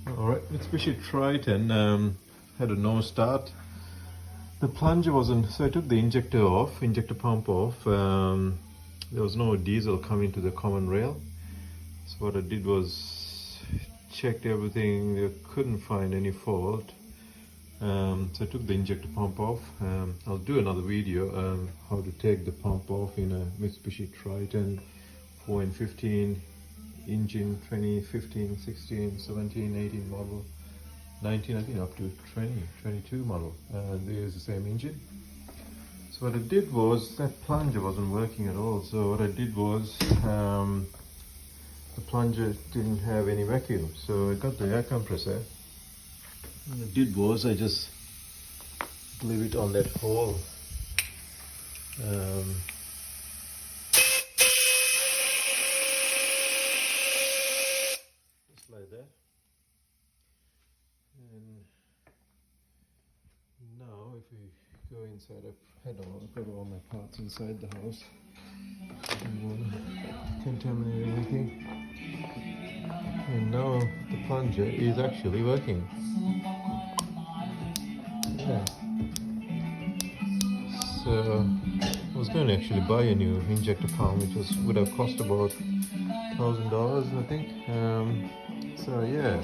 Alright, Mitsubishi Triton had a no start. The plunger wasn't, so I took the injector pump off. There was no diesel coming to the common rail. So what I did was checked everything, I couldn't find any fault. So I took the injector pump off. I'll do another video how to take the pump off in a Mitsubishi Triton 4 and 15 engine, 2015, 16, 17, 18 model, 19, I think up to 20, 22 model. They use the same engine. So what I did was, that plunger wasn't working at all. So what I did was, the plunger didn't have any vacuum. So I got the air compressor. What I did was, I just blew it on that hole. Just like that. And now if we go inside, I've got all my parts inside the house. I don't want to contaminate anything. And now the plunger is actually working. Yeah. So I was going to actually buy a new injector pump, which would have cost about $1,000, I think. So yeah,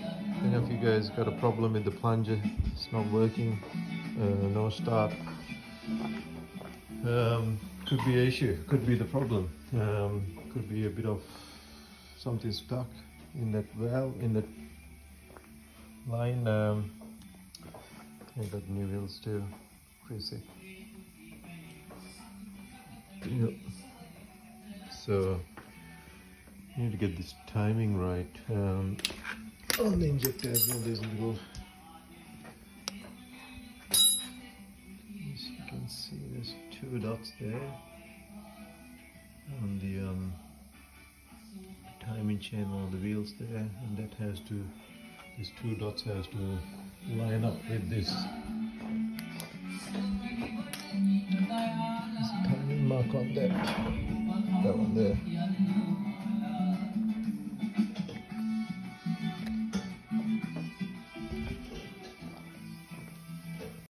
I don't know if you guys got a problem with the plunger, it's not working, no start. Could be an issue, could be the problem. Could be a bit of something stuck in that valve, in that line. I got new wheels too, pretty sick. Yep. So you need to get this timing right on the injector as well. There's little, as you can see, there's 2 dots there on the timing chain on the wheels there, and that has to, these 2 dots has to line up with this. There's a timing mark on that one there.